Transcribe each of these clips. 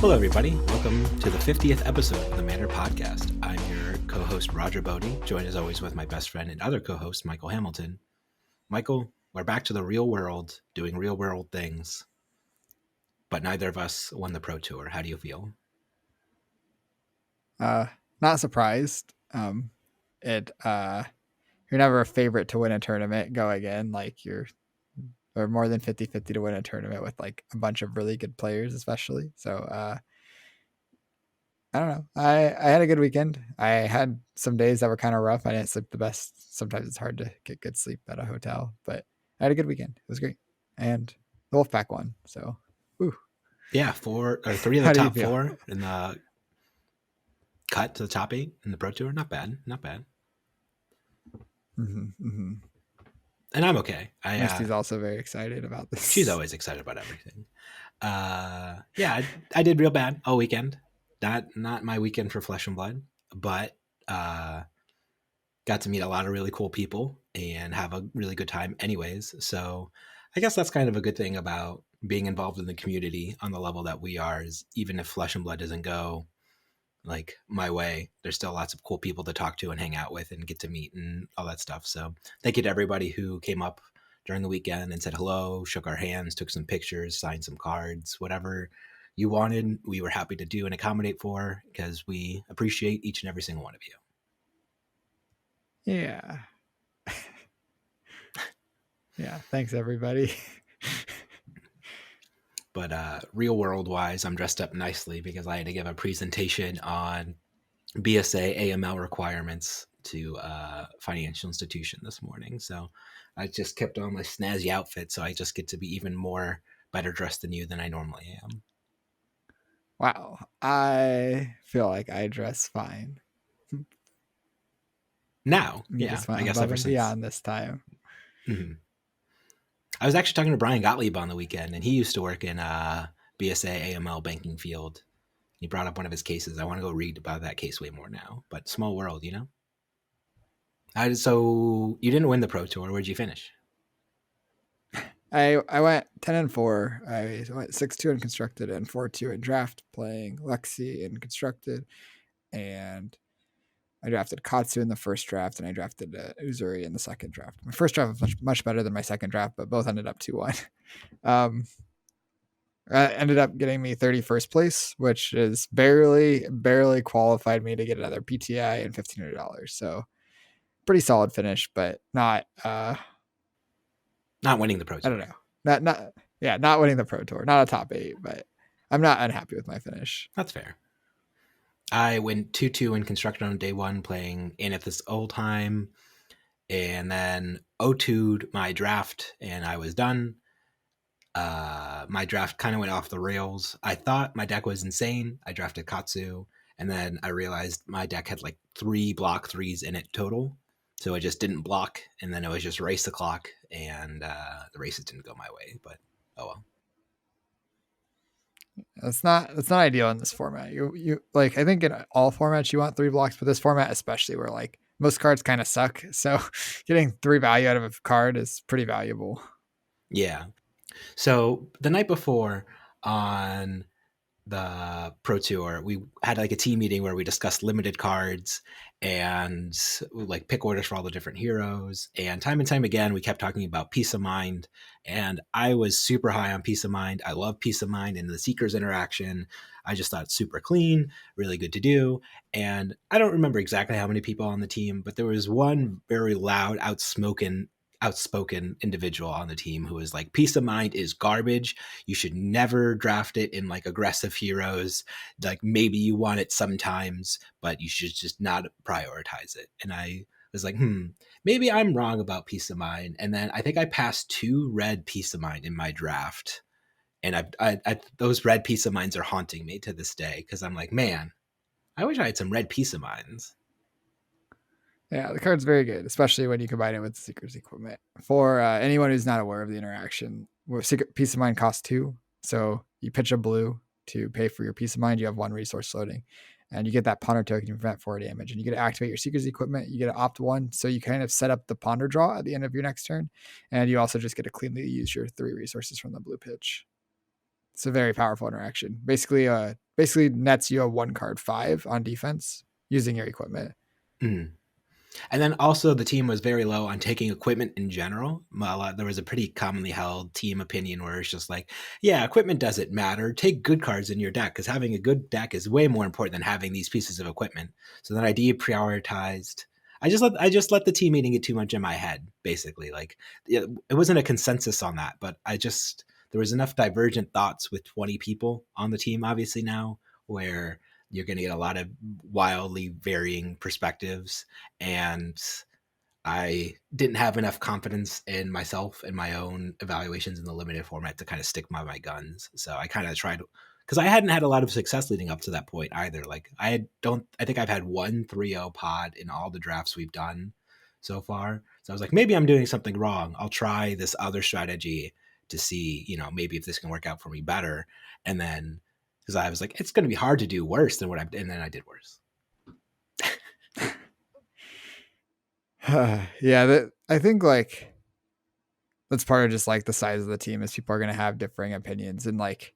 Hello, everybody. Welcome to the 50th episode of the Manor Podcast. I'm your co-host, Roger Bodee, joined as always with my best friend and other co-host, Michael Hamilton. Michael, we're back to the real world, doing real world things, but neither of us won the Pro Tour. How do you feel? Not surprised. You're never a favorite to win a tournament going in. Like or more than 50-50 to win a tournament with like a bunch of really good players, especially. So I don't know. I had a good weekend. I had some days that were kind of rough. I didn't sleep the best. Sometimes it's hard to get good sleep at a hotel, but I had a good weekend. It was great. And the Wolfpack won. So, whew. Yeah, three of the top four in the cut to the top 8 in the Pro Tour. Not bad. Not bad. Mm-hmm, mm-hmm. And I'm okay. Misty's also very excited about this. She's always excited about everything. Yeah, I did real bad all weekend. Not my weekend for Flesh and Blood, but got to meet a lot of really cool people and have a really good time anyways. So I guess that's kind of a good thing about being involved in the community on the level that we are, is even if Flesh and Blood doesn't go like my way, there's still lots of cool people to talk to and hang out with and get to meet and all that stuff. So thank you to everybody who came up during the weekend and said hello, shook our hands, took some pictures, signed some cards, whatever you wanted, we were happy to do and accommodate for, because we appreciate each and every single one of you. Yeah. Yeah. Thanks, everybody. But real world wise, I'm dressed up nicely because I had to give a presentation on BSA AML requirements to a financial institution this morning. So I just kept on my snazzy outfit, so I just get to be even more better dressed than you than I normally am. Wow. I feel like I dress fine. Now, yeah, I guess ever since beyond this time. Mm-hmm. I was actually talking to Brian Gottlieb on the weekend, and he used to work in BSA AML banking field. He brought up one of his cases. I want to go read about that case way more now, but small world, you know? So you didn't win the Pro Tour. Where'd you finish? I went 10-4. I went 6-2 in constructed and 4-2 in draft, playing Lexi in constructed, and I drafted Katsu in the first draft, and I drafted Uzuri in the second draft. My first draft was much better than my second draft, but both ended up 2-1. Ended up getting me 31st place, which is barely qualified me to get another PTI and $1,500. So pretty solid finish, but not winning the Pro Tour. I don't know. Not winning the Pro Tour. Not a top 8, but I'm not unhappy with my finish. That's fair. I went 2-2 in constructed on day 1, playing Anithis Oldheim, and then 0-2'd my draft, and I was done. My draft kind of went off the rails. I thought my deck was insane. I drafted Katsu, and then I realized my deck had like 3 block 3s in it total. So I just didn't block, and then it was just race the clock, and the races didn't go my way, but oh well. That's not ideal in this format. You like, I think in all formats you want 3 blocks, but this format especially, where like most cards kind of suck. So getting 3 value out of a card is pretty valuable. Yeah. So the night before on the Pro Tour, we had like a team meeting where we discussed limited cards and like pick orders for all the different heroes. And time again, we kept talking about Peace of Mind. And I was super high on Peace of Mind. I love Peace of Mind and the Seekers interaction. I just thought super clean, really good to do. And I don't remember exactly how many people on the team, but there was one very loud, outspoken individual on the team who was like, Peace of Mind is garbage. You should never draft it in like aggressive heroes. Like maybe you want it sometimes, but you should just not prioritize it. And I was like, maybe I'm wrong about Peace of Mind. And then I think I passed 2 red Peace of Mind in my draft. And I those red Peace of Minds are haunting me to this day, because I'm like, man, I wish I had some red Peace of Minds. Yeah, the card's very good, especially when you combine it with Seeker's equipment. For anyone who's not aware of the interaction, Peace of Mind costs 2. So you pitch a blue to pay for your Peace of Mind. You have 1 resource loading, and you get that ponder token to prevent 4 damage. And you get to activate your Seeker's equipment. You get to opt 1. So you kind of set up the ponder draw at the end of your next turn. And you also just get to cleanly use your 3 resources from the blue pitch. It's a very powerful interaction. Basically nets you a 1 card 5 on defense using your equipment. Mm. And then also the team was very low on taking equipment in general. There was a pretty commonly held team opinion where it's just like, yeah, equipment doesn't matter. Take good cards in your deck because having a good deck is way more important than having these pieces of equipment. So then I deprioritized. I just let the team meeting get too much in my head, basically. Like it wasn't a consensus on that, but there was enough divergent thoughts with 20 people on the team, obviously now, where you're going to get a lot of wildly varying perspectives, and I didn't have enough confidence in myself and my own evaluations in the limited format to kind of stick by my guns. So I kind of tried, because I hadn't had a lot of success leading up to that point either. Like I think I've had one 3-0 pod in all the drafts we've done so far. So I was like, maybe I'm doing something wrong. I'll try this other strategy to see, maybe if this can work out for me better. And then, because I was like, it's going to be hard to do worse than and then I did worse. Yeah, I think like that's part of just like the size of the team is people are going to have differing opinions, and like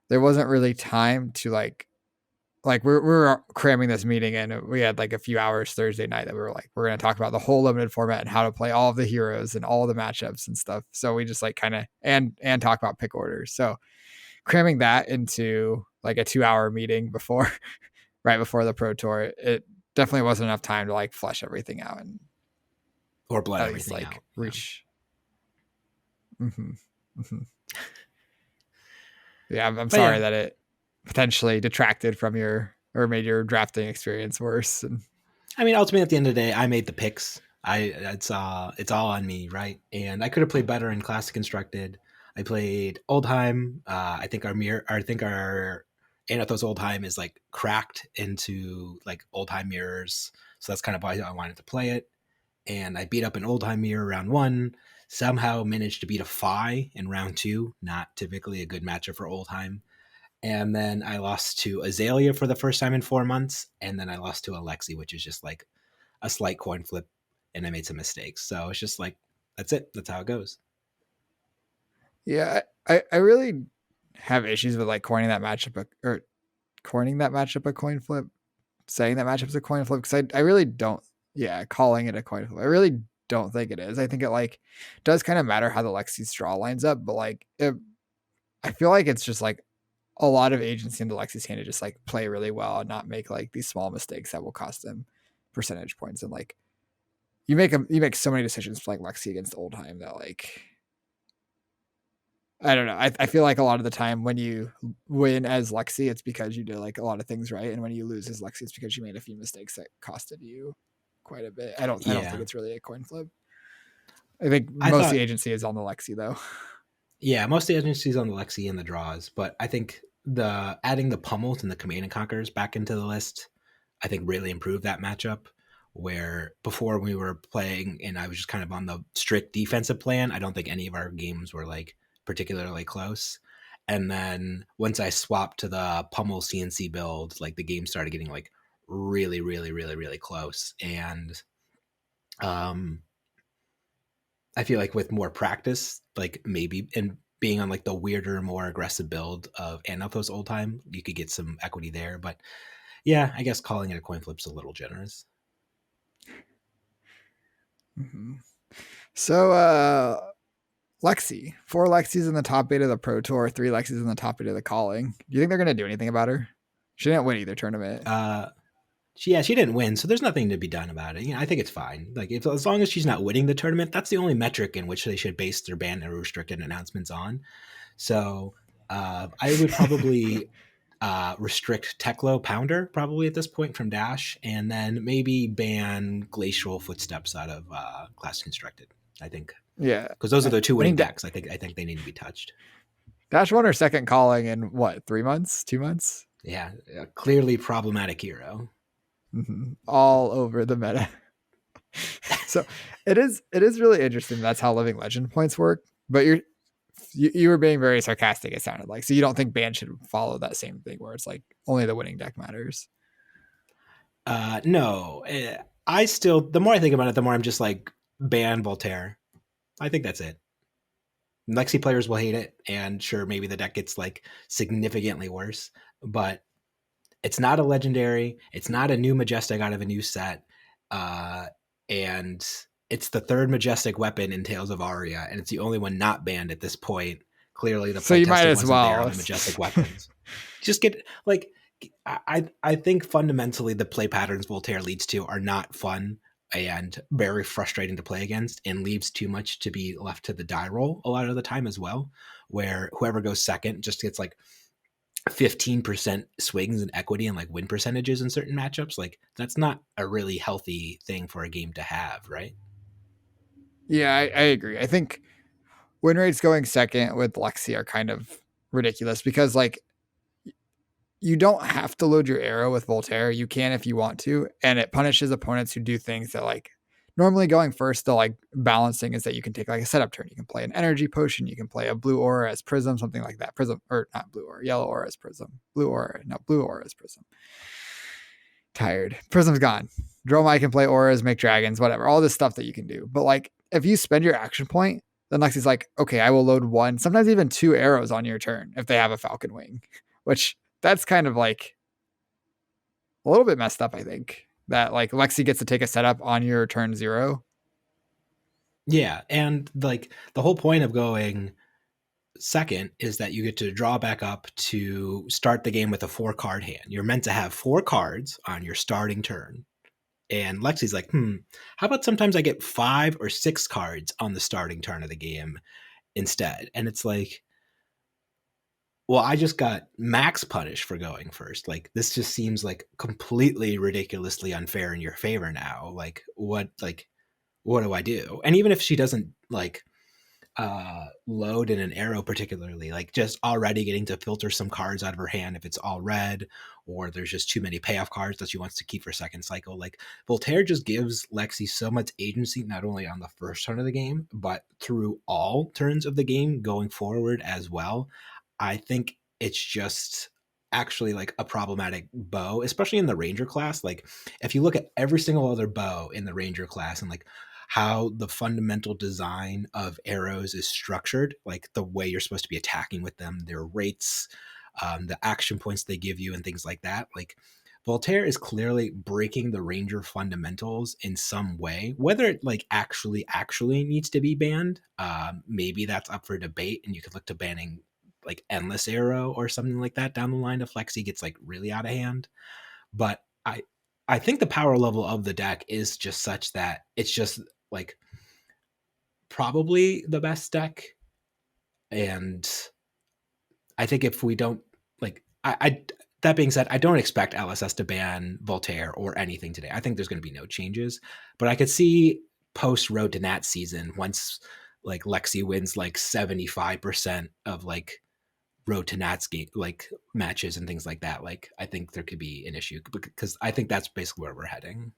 there wasn't really time to like we're cramming this meeting in. We had like a few hours Thursday night that we were like, we're going to talk about the whole limited format and how to play all of the heroes and all the matchups and stuff. So we just like kind of and talk about pick orders. So cramming that into like a 2 hour meeting before right before the Pro Tour, it definitely wasn't enough time to like flesh everything out and Or blood at least everything like out. reach. Yeah, yeah I'm But sorry yeah, that it potentially detracted from your or made your drafting experience worse. And I mean, ultimately, at the end of the day, I made the picks. It's all on me, right? And I could have played better in Classic Constructed. I played Oldheim. I think our Anathos Oldheim is like cracked into like Oldheim mirrors, so that's kind of why I wanted to play it. And I beat up an Oldheim mirror round one. Somehow managed to beat a Phi in round two. Not typically a good matchup for Oldheim. And then I lost to Azalea for the first time in 4 months, and then I lost to Alexi, which is just like a slight coin flip, and I made some mistakes. So it's just like that's it. That's how it goes. yeah, I really have issues with like coining that matchup a coin flip, saying that matchup's a coin flip because I really don't. Yeah, calling it a coin flip. I really don't think it is. I think it like does kind of matter how the Lexi's draw lines up, but like I feel like it's just like a lot of agency into Lexi's hand to just like play really well and not make like these small mistakes that will cost them percentage points. And like you make so many decisions playing Lexi against Oldheim that like I don't know. I feel like a lot of the time when you win as Lexi, it's because you did like a lot of things right, and when you lose as Lexi, it's because you made a few mistakes that costed you quite a bit. I don't think Yeah, it's really a coin flip. I think I most of the thought. agency is on the Lexi though. Yeah, most of the agencies on the Lexi and the draws, but I think the adding the pummels and the command and conquers back into the list, I think really improved that matchup. Where before we were playing and I was just kind of on the strict defensive plan, I don't think any of our games were like particularly close. And then once I swapped to the pummel CNC build, like the game started getting like really, really, really, really close. And um I feel like with more practice, like maybe and being on like the weirder, more aggressive build of Anathos Oldheim, you could get some equity there. But yeah, I guess calling it a coin flip's a little generous. Mm-hmm. So Lexi, 4 Lexis in the top 8 of the Pro Tour, 3 Lexis in the top 8 of the Calling. Do you think they're gonna do anything about her? She didn't win either tournament. Uh, she didn't win, so there's nothing to be done about it. I think it's fine. Like if as long as she's not winning the tournament, that's the only metric in which they should base their ban and restricted announcements on. So I would probably restrict Teklo Pounder probably at this point from Dash, and then maybe ban Glacial Footsteps out of Class Constructed. I think Yeah, because those are the two I winning mean decks. I think they need to be touched. Dash won her second Calling in what 3 months, 2 months, Yeah, a clearly problematic hero. all over the meta. So it is really interesting. That's how Living Legend points work. But you were being very sarcastic. It sounded like so you don't think ban should follow that same thing where it's like only the winning deck matters. No, I still. The more I think about it, the more I'm just like ban Voltaire. I think that's it. Lexi players will hate it, and sure, maybe the deck gets like significantly worse, but it's not a legendary. It's not a new majestic out of a new set, uh, and it's the third majestic weapon in Tales of Aria, and it's the only one not banned at this point. Clearly, the So you might playtesting as wasn't there on well. the majestic weapons. Just get like I think fundamentally the play patterns Voltaire leads to are not fun and very frustrating to play against, and leaves too much to be left to the die roll a lot of the time as well, where whoever goes second just gets like 15% swings and equity and like win percentages in certain matchups. Like that's not a really healthy thing for a game to have, right? Yeah, I agree. I think win rates going second with Lexi are kind of ridiculous because like you don't have to load your arrow with Voltaire. You can if you want to, and it punishes opponents who do things that like normally going first. The like balancing is that you can take like a setup turn. You can play an energy potion. You can play a blue aura as prism, something like that. Prism or not blue aura, yellow aura as prism. Blue aura, no blue aura as prism. Tired. Prism's gone. Dromai can play auras, make dragons, whatever. All this stuff that you can do. But like if you spend your action point, then Lexi's like, okay, I will load one, sometimes even two arrows on your turn if they have a falcon wing, which that's kind of like a little bit messed up, I think. That like Lexi gets to take a setup on your turn 0. Yeah, and like the whole point of going second is that you get to draw back up to start the game with a 4 card hand. You're meant to have 4 cards on your starting turn. And Lexi's like, how about sometimes I get 5 or 6 cards on the starting turn of the game instead? And it's like, well, I just got max punished for going first. Like this just seems like completely ridiculously unfair in your favor now. What do I do? And even if she doesn't like load in an arrow particularly, like just already getting to filter some cards out of her hand if it's all red, or there's just too many payoff cards that she wants to keep for second cycle. Like Voltaire just gives Lexi so much agency, not only on the first turn of the game, but through all turns of the game going forward as well. I think it's just actually like a problematic bow, especially in the Ranger class. Like if you look at every single other bow in the Ranger class and like how the fundamental design of arrows is structured, like the way you're supposed to be attacking with them, their rates, the action points they give you, and things like that. Like Voltaire is clearly breaking the Ranger fundamentals in some way. Whether it like actually needs to be banned, maybe that's up for debate, and you could look to banning like Endless Arrow or something like that down the line if Lexi gets like really out of hand. But I think the power level of the deck is just such that it's just like probably the best deck. And I think if we don't like I that being said, I don't expect LSS to ban Voltaire or anything today. I think there's going to be no changes, but I could see post Road to Nat season, once like Lexi wins like 75% of like Road to Nats game like matches and things like that. Like I think there could be an issue because I think that's basically where we're heading.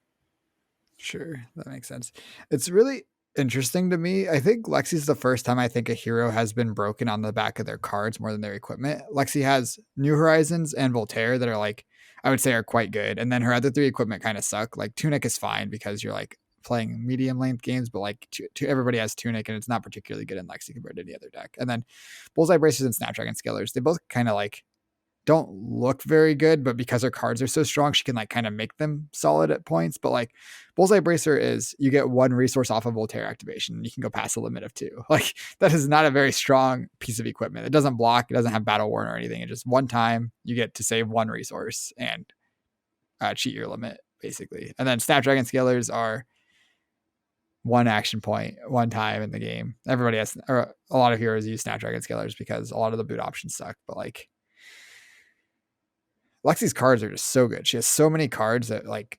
Sure, that makes sense. It's really interesting to me. I think Lexi's the first time I think a hero has been broken on the back of their cards more than their equipment. Lexi has New Horizons and Voltaire that are like I would say are quite good, and then her other 3 equipment kind of suck. Like Tunic is fine because you're like playing medium length games, but like everybody has Tunic and it's not particularly good in Lexi compared to any other deck. And then Bullseye Bracers and Snapdragon Scalers, they both kind of like don't look very good, but because her cards are so strong, she can like kind of make them solid at points. But like Bullseye Bracer is you get 1 resource off of Voltaire activation and you can go past a limit of 2. Like that is not a very strong piece of equipment. It doesn't block, it doesn't have battle worn or anything. It just one time you get to save 1 resource and cheat your limit basically. And then Snapdragon Scalers are 1 action point, 1 time in the game. Everybody has, or a lot of heroes use Snapdragon Scalers because a lot of the boot options suck, but like Lexi's cards are just so good. She has so many cards that like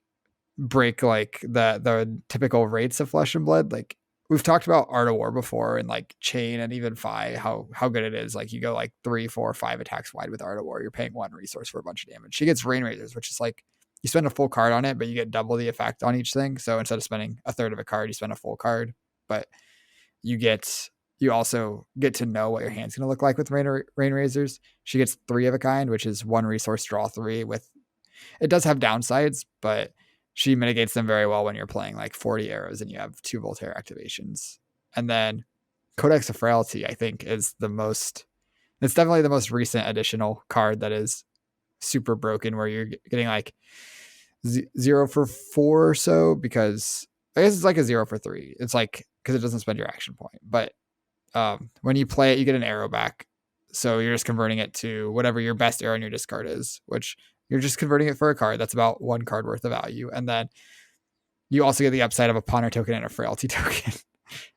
break like the typical rates of Flesh and Blood. Like we've talked about Art of War before and like Chain and even Fi, how good it is. Like you go like 3, 4, 5 attacks wide with Art of War. You're paying 1 resource for a bunch of damage. She gets Rain Razors, which is like you spend a full card on it, but you get double the effect on each thing. So instead of spending a third of a card, you spend a full card. But you also get to know what your hand's going to look like with Rain Razors. She gets 3 of a kind, which is 1 resource, draw 3. With it does have downsides, but she mitigates them very well when you're playing like 40 arrows and you have 2 Voltaire activations. And then Codex of Frailty, I think, is the most. It's definitely the most recent additional card that is super broken, where you're getting like 0 for 4 or so, because I guess it's like a 0 for 3. It's like because it doesn't spend your action point, but when you play it, you get an arrow back. So you're just converting it to whatever your best arrow in your discard is, which you're just converting it for a card that's about 1 card worth of value. And then you also get the upside of a pawner token and a frailty token.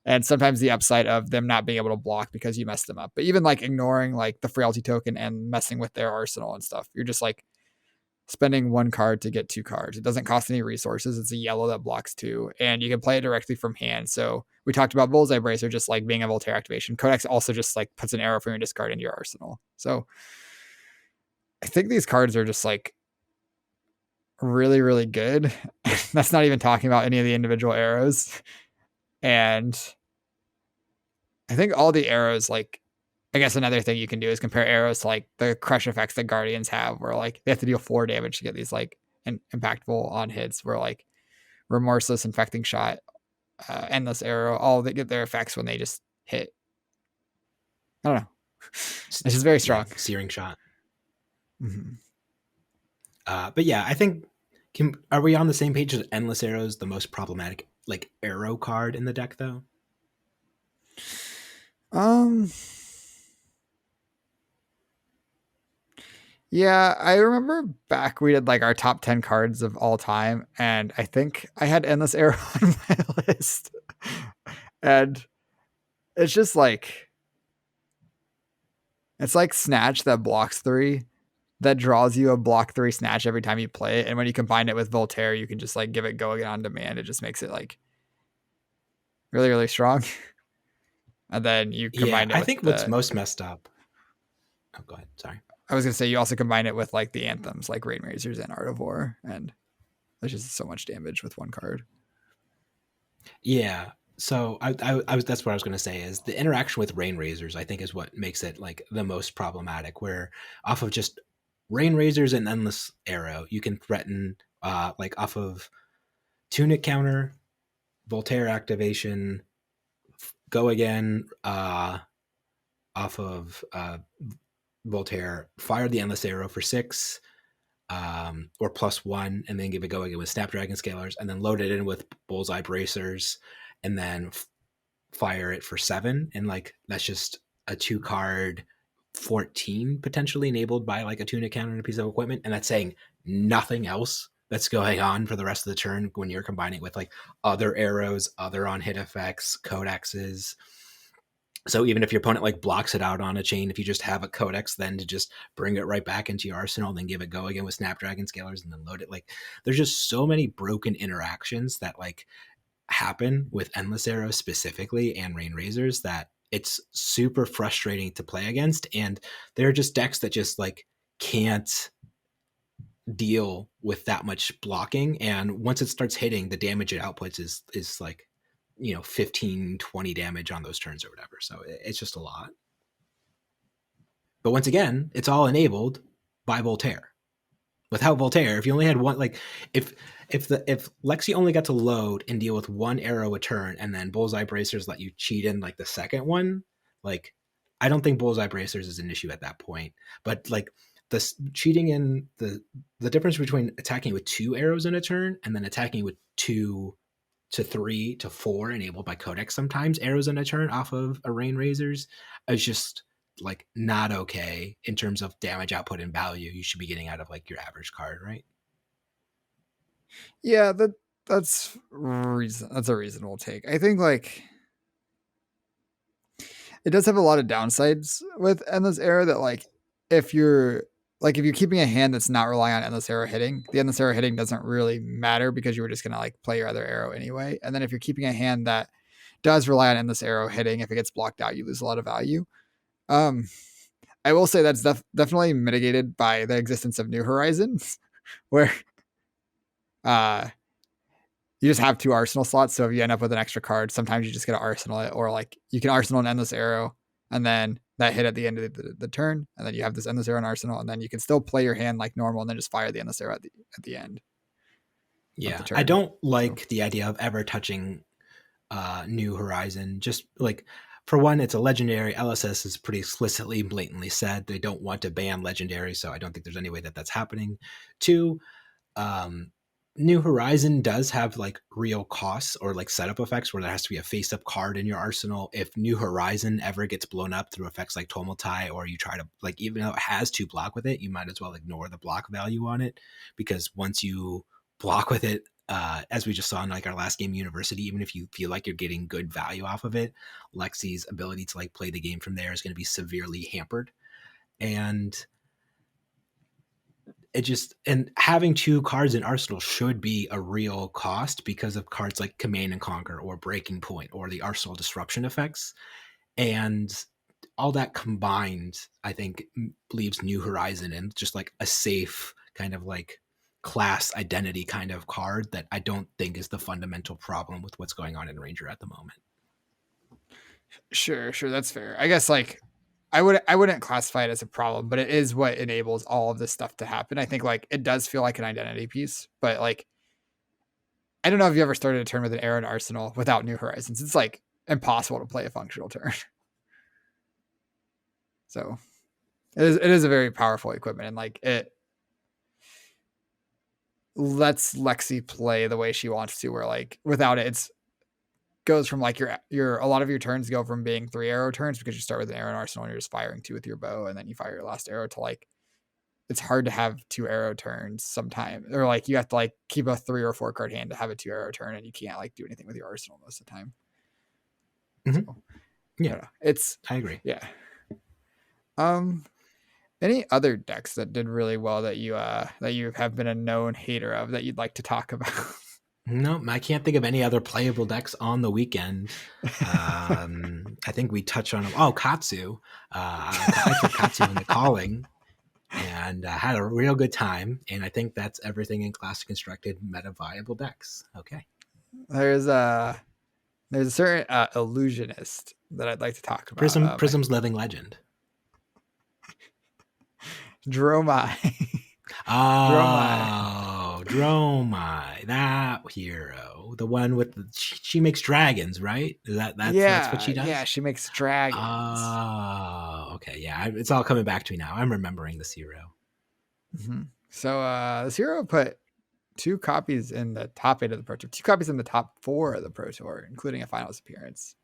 And sometimes the upside of them not being able to block because you messed them up. But even like ignoring like the frailty token and messing with their arsenal and stuff, you're just like spending 1 card to get 2 cards. It doesn't cost any resources. It's a yellow that blocks 2, and you can play it directly from hand. So we talked about Bullseye Bracer just like being a Voltaire activation. Codex also just like puts an arrow from your discard into your arsenal. So I think these cards are just like really, really good. That's not even talking about any of the individual arrows. And I think all the arrows, like, I guess another thing you can do is compare arrows to like the crush effects that Guardians have, where like they have to deal 4 damage to get these like impactful on hits, where like Remorseless, Infecting Shot, Endless Arrow, all they get their effects when they just hit. I don't know. It's just very strong. Yeah, Searing Shot. Mm-hmm. But yeah, I think are we on the same page that Endless Arrow is the most problematic like arrow card in the deck though? Yeah, I remember back we did like our top 10 cards of all time, and I think I had Endless Arrow on my list. And it's just like it's like Snatch that blocks 3, that draws you a block 3 Snatch every time you play it. And when you combine it with Voltaire, you can just like give it go again on demand. It just makes it like really, really strong. And then you combine it I with think what's most messed up. Oh, go ahead. Sorry. I was gonna say you also combine it with like the anthems like Rain Razors and Art of War, and there's just so much damage with 1 card. Yeah. So I was that's what I was going to say is the interaction with Rain Razors I think is what makes it like the most problematic. Where off of just Rain Razors and Endless Arrow, you can threaten like off of Tunic counter, Voltaire activation, go again off of Voltaire, fire the Endless Arrow for 6, or +1, and then give it go again with Snapdragon Scalers, and then load it in with Bullseye Bracers, and then fire it for 7. And like that's just a 2-card 14 potentially enabled by like a tunic counter and a piece of equipment, and that's saying nothing else that's going on for the rest of the turn when you're combining with like other arrows, other on hit effects, codexes. So even if your opponent like blocks it out on a chain, if you just have a codex, then to just bring it right back into your arsenal, then give it go again with Snapdragon Scalers, and then load it. Like there's just so many broken interactions that like happen with Endless Arrows specifically and Rain Razors that it's super frustrating to play against. And there are just decks that just like can't deal with that much blocking. And once it starts hitting, the damage it outputs is like 15-20 damage on those turns or whatever. So it's just a lot. But once again, it's all enabled by Voltaire. Without Voltaire, if you only had one, like if Lexi only got to load and deal with 1 arrow a turn, and then Bullseye Bracers let you cheat in like the second one, like I don't think Bullseye Bracers is an issue at that point. But like the cheating in the difference between attacking with 2 arrows in a turn and then attacking with 2 to 3 to 4 enabled by Codex sometimes arrows in a turn off of a Rain Razors is just like not okay in terms of damage output and value you should be getting out of like your average card, right? Yeah, that's a reasonable take. I think like it does have a lot of downsides with Endless Arrow that like if you're keeping a hand that's not relying on Endless Arrow hitting, the Endless Arrow hitting doesn't really matter because you were just gonna like play your other arrow anyway. And then if you're keeping a hand that does rely on Endless Arrow hitting, if it gets blocked out, you lose a lot of value. I will say that's definitely mitigated by the existence of New Horizons, where you just have 2 arsenal slots. So if you end up with an extra card, sometimes you just get to arsenal it, or like you can arsenal an Endless Arrow and then that hit at the end of the turn, and then you have this Endless Arrow in arsenal, and then you can still play your hand like normal and then just fire the Endless Arrow at the end. Yeah, I don't like the idea of ever touching New Horizon. Just like for one, it's a legendary. LSS is pretty explicitly, blatantly said they don't want to ban legendary, so I don't think there's any way that that's happening. Two, um, New Horizon does have like real costs or like setup effects where there has to be a face up card in your arsenal. If New Horizon ever gets blown up through effects like Tomotai, or you try to, like, even though it has 2 block with it, you might as well ignore the block value on it, because once you block with it, as we just saw in like our last game, University, even if you feel like you're getting good value off of it, Lexi's ability to like play the game from there is going to be severely hampered. And it just, and having 2 cards in Arsenal should be a real cost because of cards like Command and Conquer or Breaking Point or the Arsenal disruption effects. And all that combined, I think, leaves New Horizon in just like a safe kind of like class identity kind of card that I don't think is the fundamental problem with what's going on in Ranger at the moment. Sure, that's fair. I guess like I wouldn't classify it as a problem, but it is what enables all of this stuff to happen. I think like it does feel like an identity piece, but like I don't know if you ever started a turn with an Arrow and Arsenal without New Horizons. It's like impossible to play a functional turn. So it is a very powerful equipment, and like it lets Lexi play the way she wants to, where like without it, it's goes from like your a lot of your turns go from being 3 arrow turns because you start with an arrow and arsenal and you're just firing 2 with your bow, and then you fire your last arrow, to like it's hard to have 2 arrow turns sometimes, or like you have to like keep a 3 or 4 card hand to have a 2 arrow turn, and you can't like do anything with your arsenal most of the time. Mm-hmm. So, Yeah, I agree. Yeah. Any other decks that did really well that you have been a known hater of that you'd like to talk about? No, I can't think of any other playable decks on the weekend. I think we touched on them. Oh, Katsu. I took Katsu in the calling and had a real good time. And I think that's everything in Classic Constructed meta viable decks. Okay. There's a certain illusionist that I'd like to talk about. Prism's Living Legend. Dromai. Dromai, that hero, the one with she makes dragons, right? That's what she does. Yeah, she makes dragons. Oh, okay, yeah, it's all coming back to me now. I'm remembering this hero. Mm-hmm. So this hero put 2 copies in the top 8 of the Pro Tour, 2 copies in the top 4 of the Pro Tour, including a finals appearance.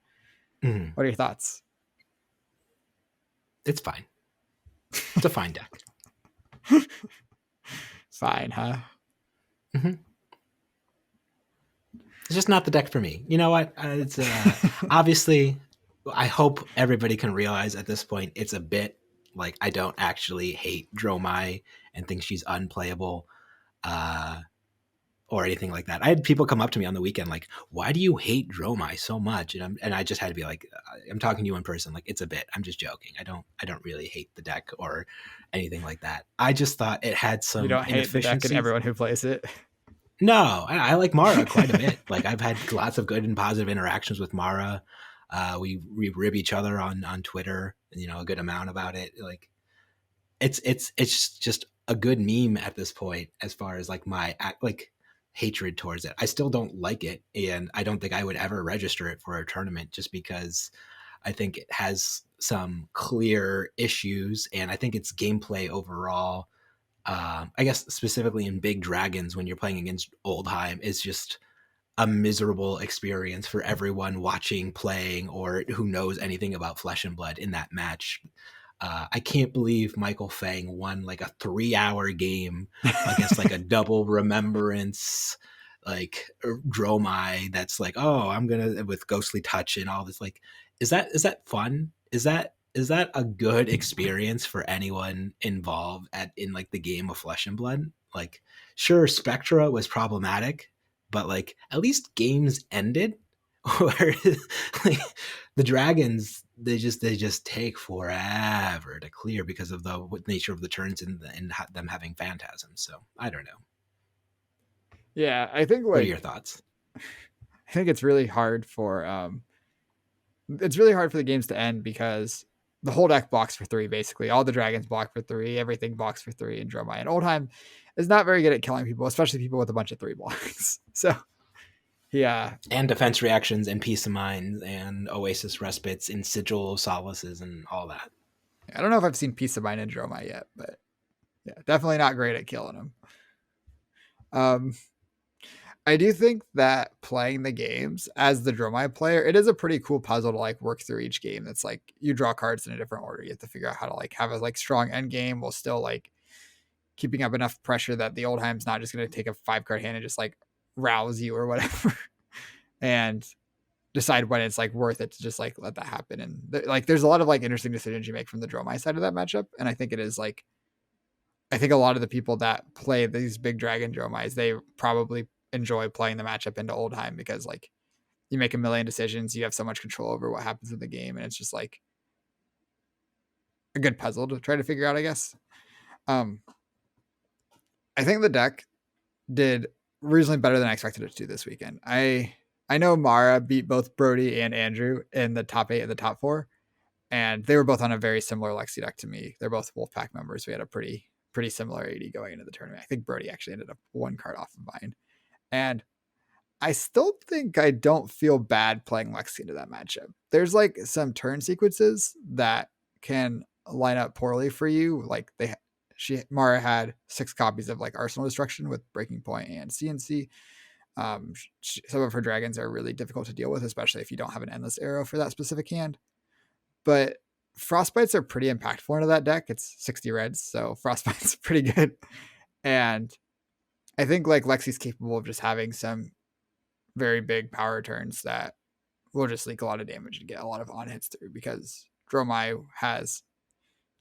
Mm-hmm. What are your thoughts? It's fine. It's a fine deck. Fine, huh? Mm-hmm. It's just not the deck for me. You know what? It's obviously, I hope everybody can realize at this point it's a bit like I don't actually hate Dromai and think she's unplayable or anything like that. I had people come up to me on the weekend like, why do you hate Dromai so much? And I just had to be like, I'm talking to you in person. Like, it's a bit. I'm just joking. I don't really hate the deck or anything like that. I just thought it had some inefficiencies. You don't hate the deck and everyone who plays it? No, I like Mara quite a bit. Like, I've had lots of good and positive interactions with Mara. We rib each other on Twitter, a good amount about it. Like, it's just a good meme at this point as far as like my hatred towards it. I still don't like it, and I don't think I would ever register it for a tournament just because I think it has some clear issues, and I think its gameplay overall, I guess specifically in Big Dragons when you're playing against Oldheim, is just a miserable experience for everyone watching, playing, or who knows anything about Flesh and Blood in that match. I can't believe Michael Fang won like a 3-hour game against like a double remembrance, like Dromai. That's like, oh, I'm gonna with Ghostly Touch and all this. Like, is that fun? Is that a good experience for anyone involved in like the game of Flesh and Blood? Like, sure, Spectra was problematic, but like at least games ended. Or like the dragons, they just take forever to clear because of the nature of the turns and them having phantasms. So I don't know. Yeah, I think what are your thoughts? I think it's really hard for the games to end because the whole deck blocks for 3. Basically, all the dragons block for 3. Everything blocks for 3 in Dromai, and Oldheim is not very good at killing people, especially people with a bunch of 3 blocks. So Yeah, And defense reactions and peace of mind and Oasis respites and sigil of solaces and all that. I don't know if I've seen Peace of Mind in Dromai yet, but yeah, definitely not great at killing them. Um, I do think that playing the games as the Dromai player, it is a pretty cool puzzle to like work through each game. That's like you draw cards in a different order. You have to figure out how to like have a like strong end game while still like keeping up enough pressure that the Oldheim's not just going to take a 5 card hand and just like rouse you or whatever, and decide when it's like worth it to just like let that happen. And like there's a lot of like interesting decisions you make from the Dromai side of that matchup, and I think it is like I think a lot of the people that play these big dragon Dromais, they probably enjoy playing the matchup into Oldheim because like you make a million decisions, you have so much control over what happens in the game, and it's just like a good puzzle to try to figure out, I guess. Um, I think the deck did reasonably better than I expected it to do this weekend. I know Mara beat both Bodee and Andrew in the top 8 and the top 4, and they were both on a very similar Lexi deck to me. They're both Wolfpack members. We had a pretty similar AD going into the tournament. I think Bodee actually ended up 1 card off of mine, and I still think I don't feel bad playing Lexi into that matchup. There's like some turn sequences that can line up poorly for you. Like Mara had 6 copies of like Arsenal Destruction with Breaking Point and CNC. Some of her dragons are really difficult to deal with, especially if you don't have an endless arrow for that specific hand. But frostbites are pretty impactful into that deck. It's 60 reds, so frostbite's pretty good. And I think like Lexi's capable of just having some very big power turns that will just leak a lot of damage and get a lot of on hits through because Dromai has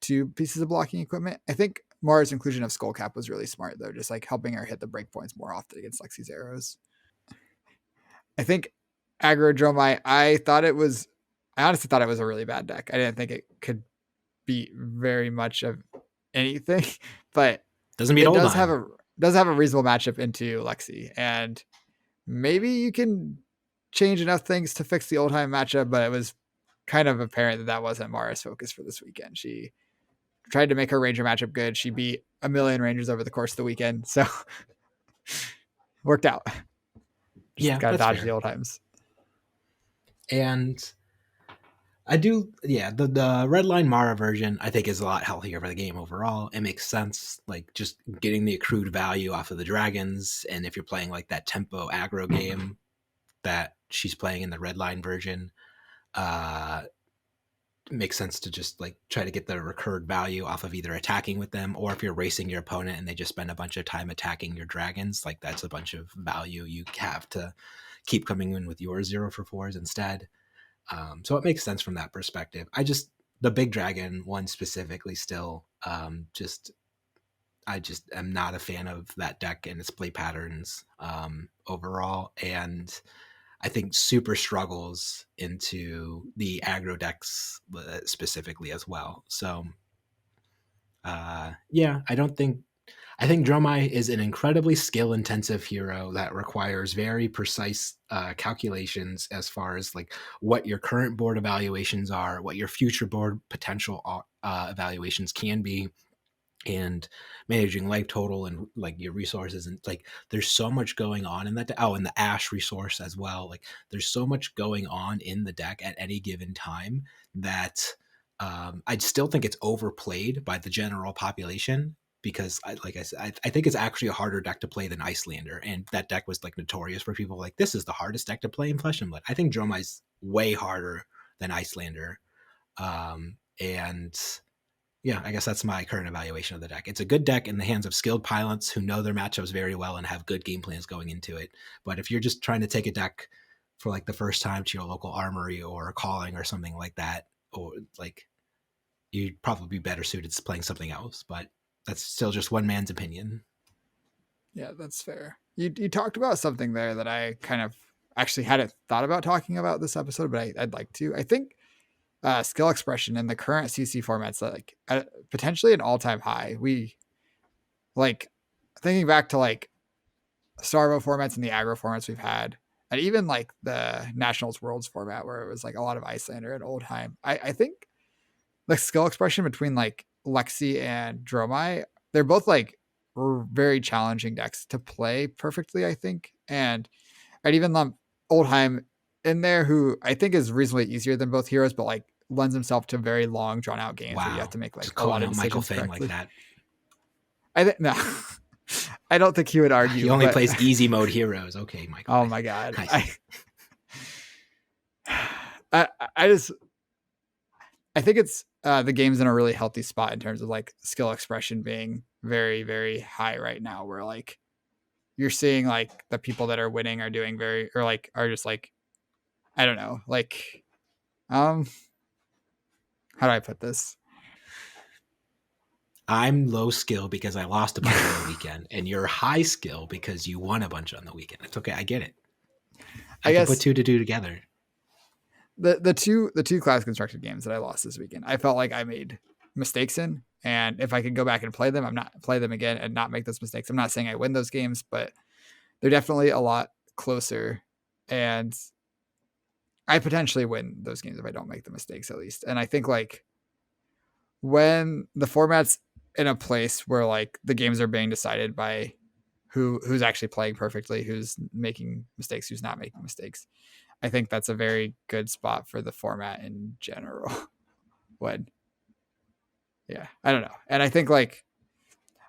2 pieces of blocking equipment. I think Mara's inclusion of Skullcap was really smart though, just like helping her hit the breakpoints more often against Lexi's arrows. I think aggro Dromai, I honestly thought it was a really bad deck. I didn't think it could beat very much of anything, but Doesn't beat it Oldheim. does have a reasonable matchup into Lexi, and maybe you can change enough things to fix the Oldheim matchup. But it was kind of apparent that that wasn't Mara's focus for this weekend. She tried to make her Ranger matchup good. She beat a million Rangers over the course of the weekend, so worked out. Just Yeah, got to that's dodge the fair. Oldheims. And I do, yeah, the red line Mara version I think is a lot healthier for the game overall. It makes sense, like just getting the accrued value off of the dragons, and if you're playing like that tempo aggro game that she's playing in the red line version, uh, it makes sense to just like try to get the recurred value off of either attacking with them, or if you're racing your opponent and they just spend a bunch of time attacking your dragons, like that's a bunch of value you have to keep coming in with your 0 for 4s instead. So it makes sense from that perspective. I just the big dragon one specifically still just I just am not a fan of that deck and its play patterns overall, and I think super struggles into the aggro decks specifically as well. So yeah, I think Dromai is an incredibly skill intensive hero that requires very precise calculations as far as like what your current board evaluations are, what your future board potential evaluations can be, and managing life total and like your resources. And like there's so much going on in that and the ash resource as well. Like there's so much going on in the deck at any given time that I still think it's overplayed by the general population, because like I said, I think it's actually a harder deck to play than Icelander, and that deck was like notorious for people like this is the hardest deck to play in Flesh and Blood. I think Dromai's way harder than Icelander, and yeah, I guess that's my current evaluation of the deck. It's a good deck in the hands of skilled pilots who know their matchups very well and have good game plans going into it. But if you're just trying to take a deck for like the first time to your local armory or calling or something like that, or like you'd probably be better suited to playing something else. But that's still just one man's opinion. Yeah, that's fair. You talked about something there that I kind of actually hadn't thought about talking about this episode, but I'd like to. I think skill expression in the current CC formats like potentially an all time high. We like thinking back to like Starvo formats and the aggro formats we've had, and even like the Nationals Worlds format where it was like a lot of Icelander and Oldheim. I think the skill expression between like Lexi and Dromai, they're both like very challenging decks to play perfectly, I think. And I'd even lump Oldheim in there, who I think is reasonably easier than both heroes, but like lends himself to very long, drawn out games where you have Wow. to make like Just a lot quoting of out Michael decisions Fang like correctly. that. I think no, I don't think he would He argue, only but plays easy mode heroes. Okay, Michael. oh my god, I see. I just I think it's the game's in a really healthy spot in terms of like skill expression being very very high right now. Where like you're seeing like the people that are winning are doing very or like are just like I don't know like um how do I put this? I'm low skill because I lost a bunch on the weekend, and you're high skill because you won a bunch on the weekend. It's okay. I get it. I I can put guess two to two together. the two class constructed games that I lost this weekend, I felt like I made mistakes in, and if I could go back and play them, I'm not play them again and not make those mistakes. I'm not saying I win those games, but they're definitely a lot closer, and I potentially win those games if I don't make the mistakes at least. And I think like when the format's in a place where like the games are being decided by who's actually playing perfectly, who's making mistakes, who's not making mistakes. I think that's a very good spot for the format in general. when yeah, I don't know. And I think like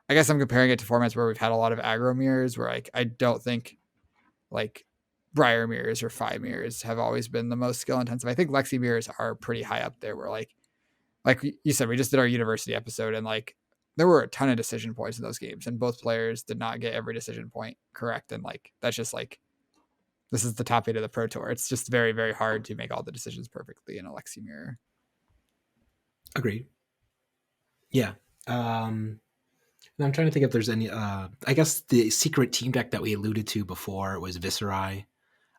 I guess I'm comparing it to formats where we've had a lot of aggro mirrors where like I don't think like Briar mirrors or Phi mirrors have always been the most skill intensive. I think Lexi mirrors are pretty high up there where like you said, we just did our university episode and like there were a ton of decision points in those games and both players did not get every decision point correct. And like that's just like this is the top 8 of the Pro Tour. It's just very, very hard to make all the decisions perfectly in a Lexi mirror. Agreed. Yeah. I'm trying to think if there's any. I guess the secret team deck that we alluded to before was Viserai.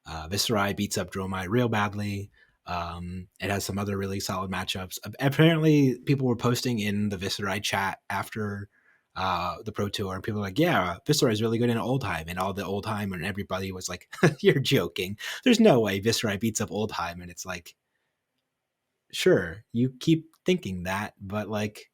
Viserai beats up Dromai real badly. It has some other really solid matchups. Apparently, people were posting in the Viserai chat after the Pro Tour, and people were like, "Yeah, Viserai is really good in Oldheim," and all the Oldheim and everybody was like, "You're joking. There's no way Viserai beats up Oldheim." And it's like, sure, you keep thinking that, but like,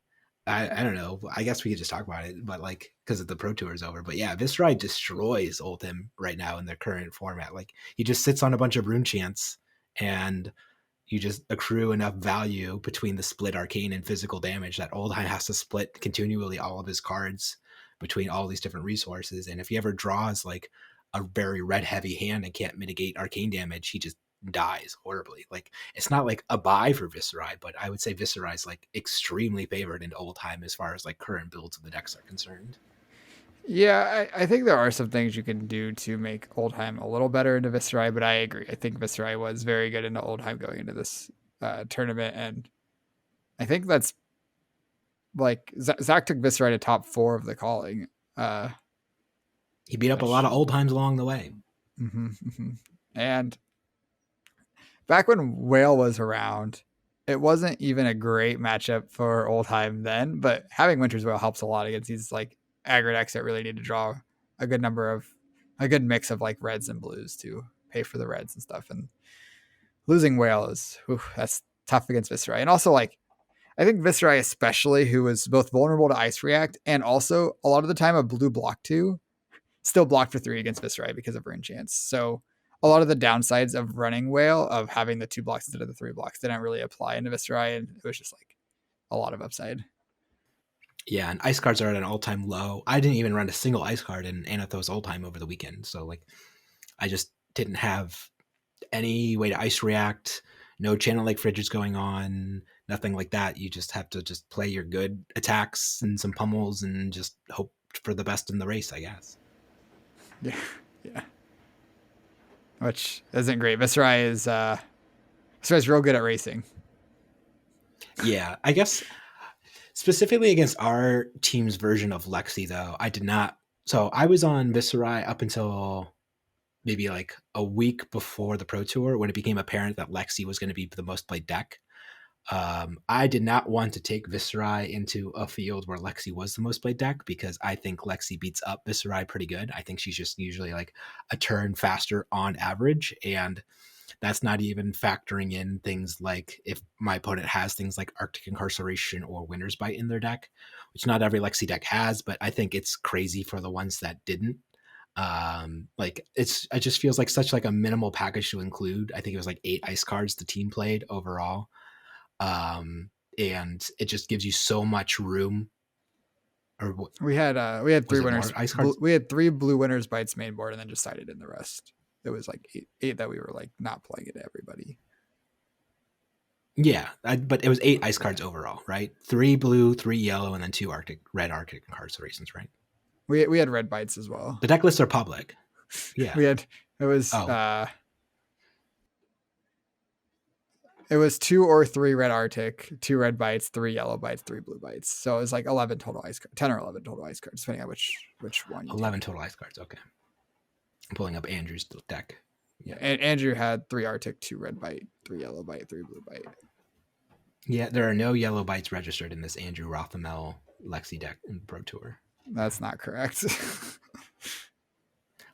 I don't know. I guess we could just talk about it, but like, because the Pro Tour is over. But yeah, Viserai destroys Oldhim right now in their current format. Like, he just sits on a bunch of rune chants, and you just accrue enough value between the split arcane and physical damage that Oldhim has to split continually all of his cards between all these different resources. And if he ever draws like a very red heavy hand and can't mitigate arcane damage, he just dies horribly. Like, it's not like a buy for Viserai, but I would say Viserai is like extremely favored in Oldhim as far as like current builds of the decks are concerned. Yeah, I think there are some things you can do to make Oldheim a little better into Viserai, but I agree. I think Viserai was very good into Oldheim going into this tournament, and I think that's like Zach took Viserai to top 4 of the calling, uh, He beat up a lot which of Oldhims along the way. and back when Whale was around, it wasn't even a great matchup for Oldheim then, but having Winter's Whale helps a lot against these like aggro decks that really need to draw a good number of a good mix of like reds and blues to pay for the reds and stuff. And losing Whale is that's tough against Viserai. And also like I think Viserai especially, who was both vulnerable to Ice React and also a lot of the time a blue block 2, still blocked for 3 against Viserai because of Rune Chance. So a lot of the downsides of running Whale, of having the 2 blocks instead of the 3 blocks, didn't really apply into Viserai, and it was just like a lot of upside. Yeah, and ice cards are at an all-time low. I didn't even run a single ice card in Anathos Oldtime over the weekend. So like, I just didn't have any way to ice react, no channel like fridges going on, nothing like that. You just have to just play your good attacks and some pummels and just hope for the best in the race, I guess. Yeah, yeah. Which isn't great. Viserai's real good at racing. Yeah, I guess specifically against our team's version of Lexi, though, I did not. So I was on Viserai up until maybe like a week before the Pro Tour when it became apparent that Lexi was going to be the most played deck. I did not want to take Viserai into a field where Lexi was the most played deck because I think Lexi beats up Viserai pretty good. I think she's just usually like a turn faster on average. And that's not even factoring in things like if my opponent has things like Arctic Incarceration or Winter's Bite in their deck, which not every Lexi deck has, but I think it's crazy for the ones that didn't. Like it just feels like such like a minimal package to include. I think it was like 8 ice cards the team played overall. And it just gives you so much room. Or we had three was it more winners. ice cards? We had 3 blue winners bites main board, and then decided in the rest. It was like eight that we were like not playing it to everybody. Yeah, but it was 8 ice cards overall, right? 3 blue, 3 yellow, and then 2 red Arctic incarcerations, right? We had red bites as well. The deck lists are public. Yeah. We had it was Oh, it was 2 or 3 red Arctic, 2 red bites, 3 yellow bites, 3 blue bites. So it was like 11 total ice cards, 10 or 11 total ice cards, depending on which one you 11 take. total ice cards. Okay. I'm pulling up Andrew's deck. Yeah, and Andrew had 3 Arctic, 2 red bite, 3 yellow bite, 3 blue bite. Yeah, there are no yellow bites registered in this Andrew Rothamel Lexi deck in Pro Tour. That's not correct.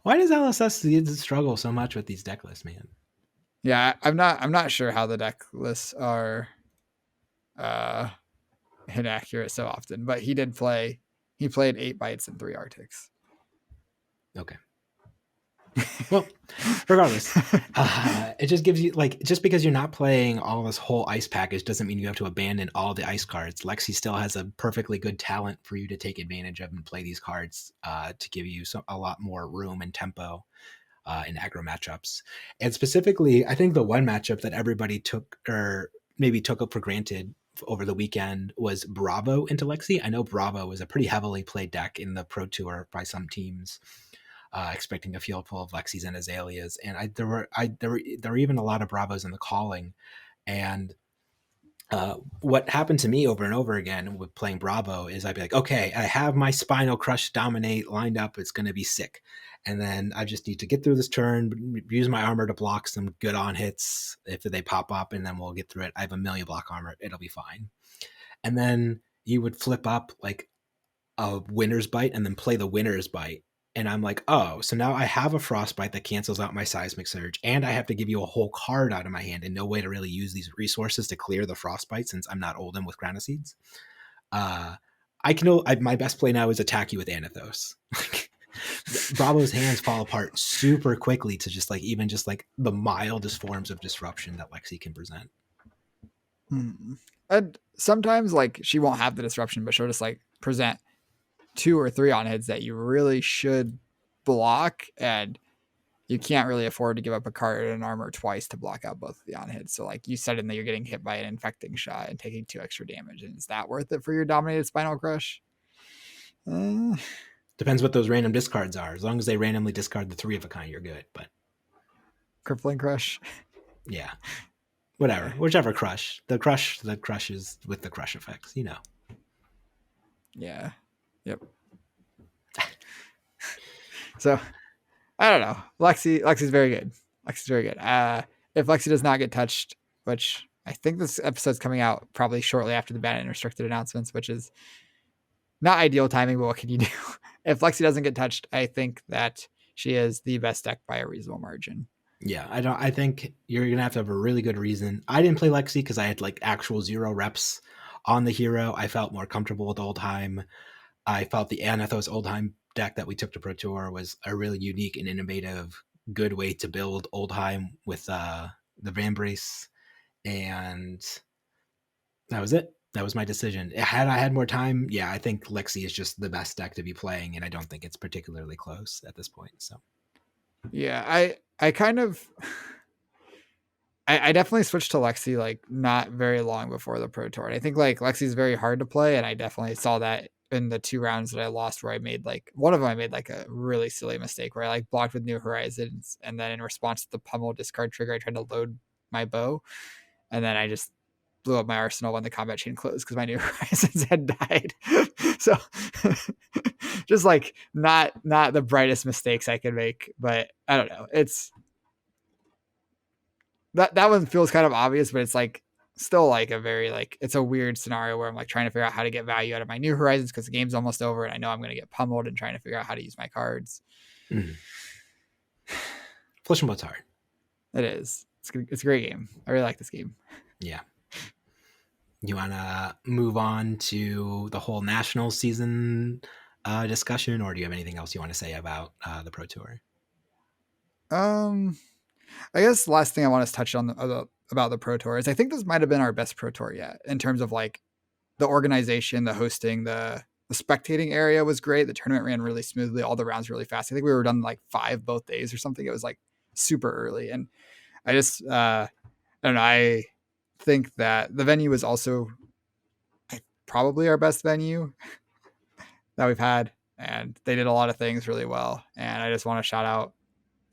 Why does LSS struggle so much with these deck lists, man? Yeah, I'm not sure how the deck lists are inaccurate so often, but he played 8 bites and 3 Arctics. Okay. Well, regardless, it just gives you like just because you're not playing all this whole ice package doesn't mean you have to abandon all the ice cards. Lexi still has a perfectly good talent for you to take advantage of and play these cards to give you a lot more room and tempo in aggro matchups. And specifically, I think the one matchup that everybody took or maybe took up for granted over the weekend was Bravo into Lexi. I know Bravo was a pretty heavily played deck in the Pro Tour by some teams. Expecting a field full of Lexis and Azaleas, and there were even a lot of Bravos in the calling. And what happened to me over and over again with playing Bravo is I'd be like, okay, I have my Spinal Crush Dominate lined up. It's going to be sick. And then I just need to get through this turn, use my armor to block some good on hits if they pop up, and then we'll get through it. I have a million block armor. It'll be fine. And then you would flip up like a winner's bite and then play the winner's bite. And I'm like, oh, so now I have a frostbite that cancels out my seismic surge, and I have to give you a whole card out of my hand and no way to really use these resources to clear the frostbite since I'm not Oldhim with Grana Seeds. My best play now is attack you with Anathos. Bravo's hands fall apart super quickly to just like even just like the mildest forms of disruption that Lexi can present. And sometimes like she won't have the disruption, but she'll just like present 2 or 3 on hits that you really should block, and you can't really afford to give up a card and an armor twice to block out both of the on hits. So like you said in that you're getting hit by an infecting shot and taking 2 extra damage, and is that worth it for your dominated Spinal Crush? Depends what those random discards are. As long as they randomly discard the 3 of a kind, you're good. But Crippling Crush. Yeah, whatever, whichever crush. The crush is with the crush effects, you know. Yeah. Yep. So I don't know. Lexi's very good. Lexi's very good. If Lexi does not get touched, which I think this episode's coming out probably shortly after the ban and restricted announcements, which is not ideal timing, but what can you do? If Lexi doesn't get touched, I think that she is the best deck by a reasonable margin. Yeah, I think you're gonna have to have a really good reason. I didn't play Lexi because I had like actual 0 reps on the hero. I felt more comfortable with Oldhim. I felt the Anathos Oldhim deck that we took to Pro Tour was a really unique and innovative, good way to build Oldhim with the Vambrace, and that was it. That was my decision. Had I had more time, yeah, I think Lexi is just the best deck to be playing, and I don't think it's particularly close at this point. So, yeah, I kind of I definitely switched to Lexi like not very long before the Pro Tour. And I think like Lexi's very hard to play, and I definitely saw that in the 2 rounds that I lost where I made like one of them I made like a really silly mistake where I like blocked with New Horizons, and then in response to the pummel discard trigger I tried to load my bow, and then I just blew up my arsenal when the combat chain closed because my New Horizons had died. So just like not the brightest mistakes I could make, but I don't know. It's that one feels kind of obvious, but it's like still like a very like it's a weird scenario where I'm like trying to figure out how to get value out of my New Horizons because the game's almost over and I know I'm going to get pummeled, and trying to figure out how to use my cards. Flesh and Blood's hard. It is. It's a great game. I really like this game. Yeah. You want to move on to the whole national season discussion, or do you have anything else you want to say about the Pro Tour? Um, I guess last thing I want to touch on about the Pro Tour is I think this might have been our best Pro Tour yet in terms of like the organization, the hosting, the spectating area was great. The tournament ran really smoothly. All the rounds really fast. I think we were done like 5 both days or something. It was like super early. And I just, I don't know. I think that the venue was also probably our best venue that we've had. And they did a lot of things really well. And I just want to shout out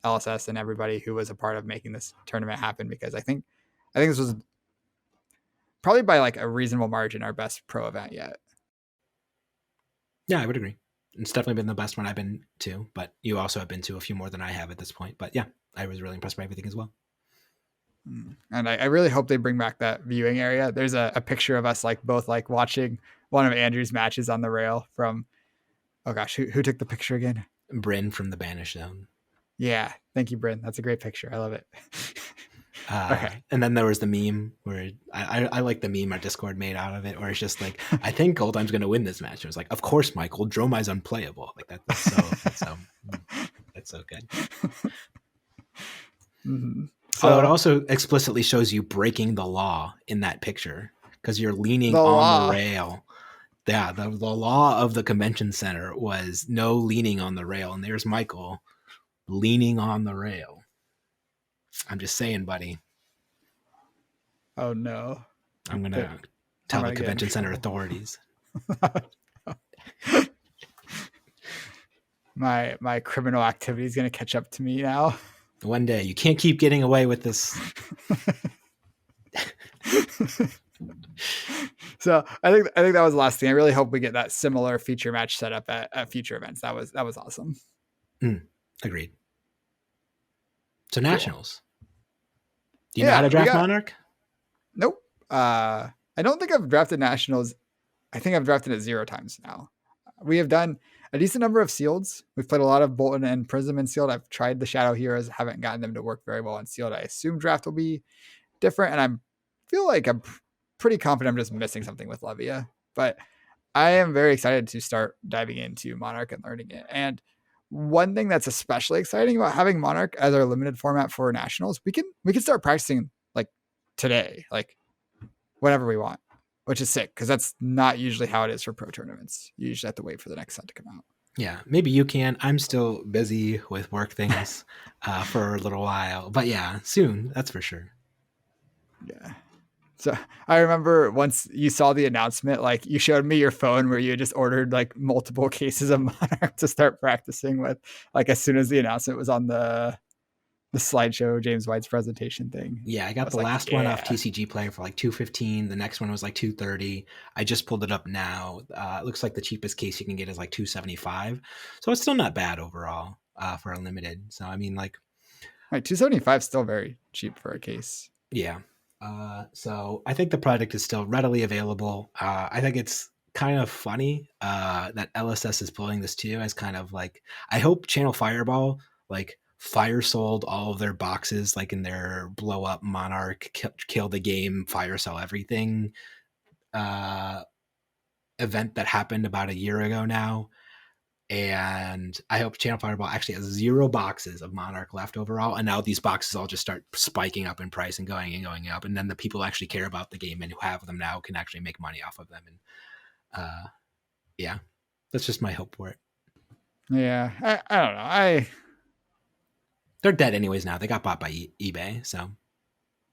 LSS and everybody who was a part of making this tournament happen because I think this was probably by like a reasonable margin our best pro event yet. Yeah, I would agree. It's definitely been the best one I've been to, but you also have been to a few more than I have at this point. But yeah, I was really impressed by everything as well. And I really hope they bring back that viewing area. There's a picture of us like both like watching one of Andrew's matches on the rail from, oh gosh, who took the picture again? Bryn from the Banish Zone. Yeah. Thank you, Bryn. That's a great picture. I love it. Okay. And then there was the meme where I like the meme our Discord made out of it, where it's just like, I think Goldheim's going to win this match. It was like, of course, Michael, Dromai's unplayable. Like that's so good. Mm-hmm. So it also explicitly shows you breaking the law in that picture because you're leaning on the rail. Yeah, the law of the convention center was no leaning on the rail, and there's Michael leaning on the rail. I'm just saying, buddy. Oh no! I'm gonna tell the convention center authorities. My criminal activity is gonna catch up to me now. One day, you can't keep getting away with this. So I think that was the last thing. I really hope we get that similar feature match set up at future events. That was awesome. Agreed. So nationals. Do you know how to draft Monarch? Nope. I don't think I've drafted nationals. I think I've drafted it 0 times now. We have done a decent number of sealeds. We've played a lot of Bolton and Prism in sealed. I've tried the Shadow Heroes, haven't gotten them to work very well in sealed. I assume draft will be different, and I feel like I'm pretty confident I'm just missing something with Levia. But I am very excited to start diving into Monarch and learning it. And one thing that's especially exciting about having Monarch as our limited format for nationals, we can start practicing like today, like whenever we want, which is sick because that's not usually how it is for pro tournaments. You usually have to wait for the next set to come out. Yeah, maybe you can. I'm still busy with work things for a little while, but yeah, soon. That's for sure. Yeah. So I remember once you saw the announcement, like you showed me your phone where you just ordered like multiple cases of Monarch to start practicing with, like as soon as the announcement was on the slideshow, James White's presentation thing. Yeah, I got the last one off TCG Player for like $215. The next one was like $230. I just pulled it up now. It looks like the cheapest case you can get is like $275. So it's still not bad overall for unlimited. So I mean, like, right, $275 is still very cheap for a case. Yeah. So I think the product is still readily available. I think it's kind of funny that LSS is pulling this too, as kind of like, I hope Channel Fireball like fire sold all of their boxes like in their blow up Monarch kill the game fire sell everything event that happened about a year ago now. And I hope Channel Fireball actually has 0 boxes of Monarch left overall. And now these boxes all just start spiking up in price and going up. And then the people who actually care about the game and who have them now can actually make money off of them. And yeah, that's just my hope for it. Yeah, I don't know. They're dead anyways now. They got bought by eBay. So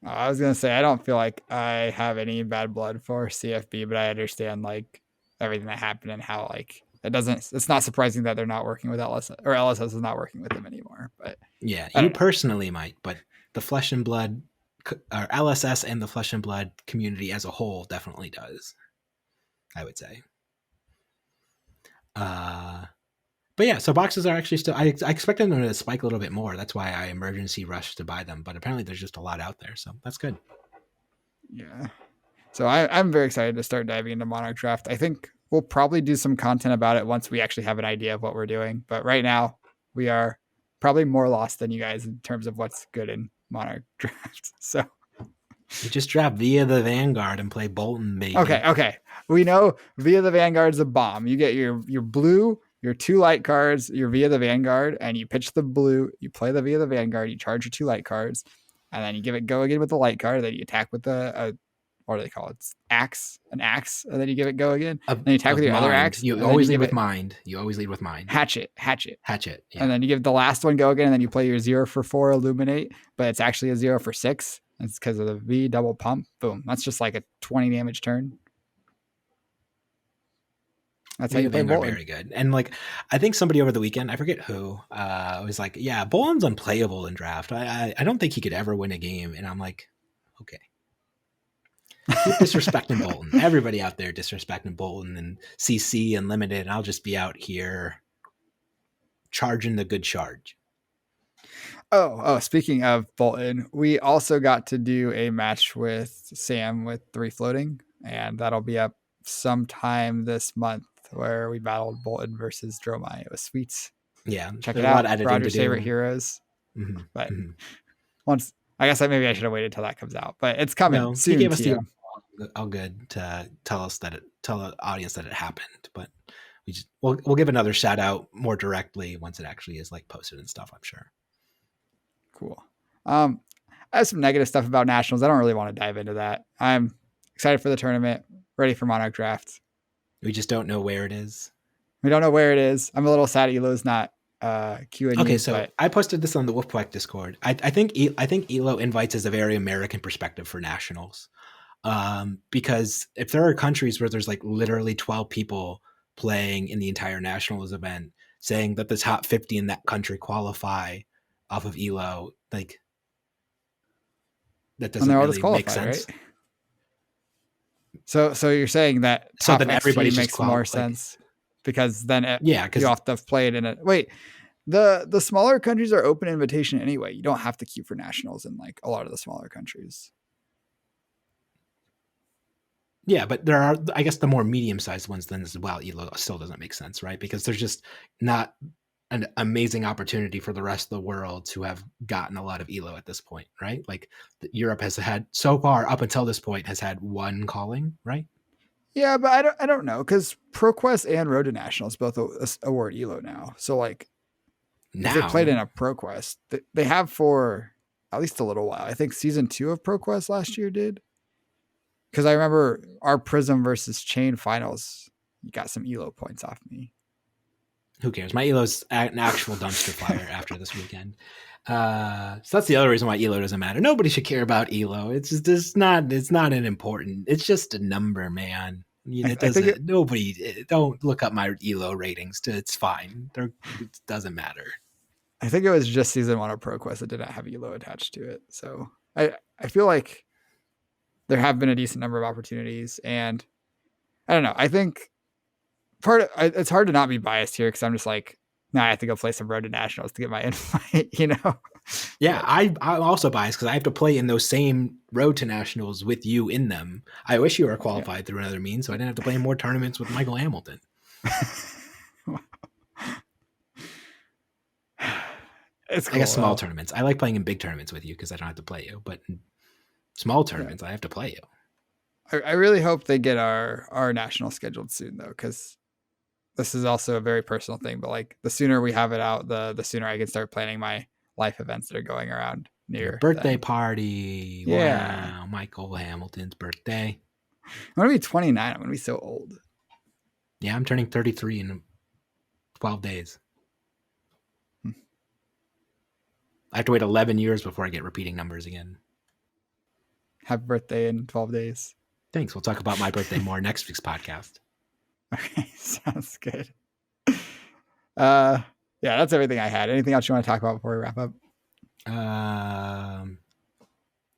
I was going to say, I don't feel like I have any bad blood for CFB, but I understand like everything that happened and how like, it's not surprising that they're not working with LSS or LSS is not working with them anymore. But yeah, you personally might, but the Flesh and Blood or LSS and the Flesh and Blood community as a whole definitely does, I would say. But yeah, so boxes are actually still, I expected them to spike a little bit more. That's why I emergency rushed to buy them, but apparently there's just a lot out there. So that's good. Yeah. So I'm very excited to start diving into Monarch Draft. I think we'll probably do some content about it once we actually have an idea of what we're doing. But right now, we are probably more lost than you guys in terms of what's good in Monarch Draft. So you just draft Via the Vanguard and play Bolton, baby. Okay. We know Via the Vanguard's a bomb. You get your blue your 2 light cards, you're via the Vanguard, and you pitch the blue, you play the via the Vanguard, you charge your 2 light cards, and then you give it go again with the light card, then you attack with the what do they call it? It's an axe, and then you give it go again. Then you attack with Of your other mind. axe, You and then always you lead give with it mind. You always lead with mind. hatchet. Hatchet. And Yeah. then you give the last one go again, and then you play your 0 for 4 illuminate, but it's actually a 0 for 6. It's because of the V double pump. Boom. That's just like a 20 damage turn. That's how you play Vanguard Bolton. very good. And like, I think somebody over the weekend, I forget who, was like, yeah, Bolton's unplayable in draft. I don't think he could ever win a game. And I'm like, okay. Keep disrespecting Bolton. Everybody out there disrespecting Bolton and CC and limited. And I'll just be out here charging the good charge. Speaking of Bolton, we also got to do a match with Sam with 3 floating, and that'll be up sometime this month where we battled Bolton versus Dromai. It was sweet. Yeah. Check There's it a lot out. of editing Roger's to do. favorite heroes. Mm-hmm. But once, I guess maybe I should have waited till that comes out, but it's coming soon. He gave us the all good to tell the audience that it happened, but we'll give another shout out more directly once it actually is like posted and stuff, I'm sure. Cool. I have some negative stuff about nationals. I don't really want to dive into that. I'm excited for the tournament, ready for Monarch Draft. We just don't know where it is. We don't know where it is. I'm a little sad Elo's not Q&A. Okay, so I posted this on the Wolfpack Discord. I think Elo invites as a very American perspective for nationals, because if there are countries where there's like literally 12 people playing in the entire nationals event, saying that the top 50 in that country qualify off of Elo, like that doesn't really make sense. Right? So you're saying that so then everybody makes more sense because then you have to play it in it. Wait, the smaller countries are open invitation anyway. You don't have to queue for nationals in like a lot of the smaller countries. Yeah, but there are, I guess, the more medium-sized ones then as well. Elo still doesn't make sense, right? Because there's just not an amazing opportunity for the rest of the world to have gotten a lot of Elo at this point, right? Like Europe has had so far up until this point has had one calling, right? Yeah, but I don't know because ProQuest and Road to Nationals both award Elo now. So like, if they played in a ProQuest, they have for at least a little while. I think season 2 of ProQuest last year did. Because I remember our Prism versus Chain finals, you got some Elo points off me. Who cares? My Elo's an actual dumpster fire after this weekend. So that's the other reason why Elo doesn't matter. Nobody should care about Elo. It's not an important. It's just a number, man. It doesn't. Nobody. Don't look up my Elo ratings. It's fine. It doesn't matter. I think it was just season 1 of ProQuest that did not have Elo attached to it. So I feel like there have been a decent number of opportunities, and I don't know. I think it's hard to not be biased here because I'm just like, I have to go play some Road to Nationals to get my invite, Yeah, I'm also biased because I have to play in those same Road to Nationals with you in them. I wish you were qualified through another means, so I didn't have to play in more tournaments with Michael Hamilton. It's cool, I guess small tournaments. I like playing in big tournaments with you because I don't have to play you, but in small tournaments, I have to play you. I really hope they get our national scheduled soon, though, because this is also a very personal thing. But like, the sooner we have it out, the sooner I can start planning my life events that are going around near your birthday party. Yeah, wow, Michael Hamilton's birthday. I'm gonna be 29. I'm gonna be so old. Yeah, I'm turning 33 in 12 days. I have to wait 11 years before I get repeating numbers again. Happy birthday in 12 days. Thanks. We'll talk about my birthday more next week's podcast. Okay, sounds good. Yeah, that's everything I had. Anything else you want to talk about before we wrap up?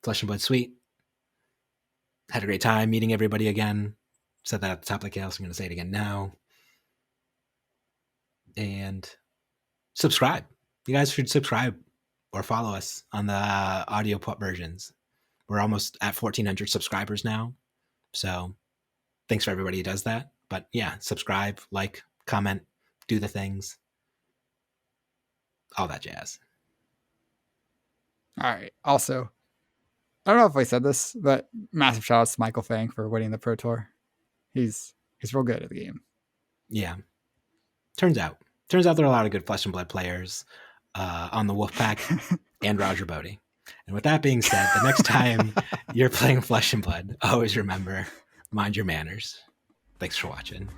Flesh and Blood Sweet. Had a great time meeting everybody again. Said that at the top of the chaos. I'm going to say it again now. And subscribe. You guys should subscribe or follow us on the audio versions. We're almost at 1,400 subscribers now. So thanks for everybody who does that. But yeah, subscribe, like, comment, do the things. All that jazz. All right. Also, I don't know if I said this, but massive shout outs to Michael Fang for winning the Pro Tour. He's real good at the game. Yeah. turns out there are a lot of good Flesh and Blood players on the Wolfpack and Roger Bodee. And with that being said, the next time you're playing Flesh and Blood, always remember, mind your manners. Thanks for watching.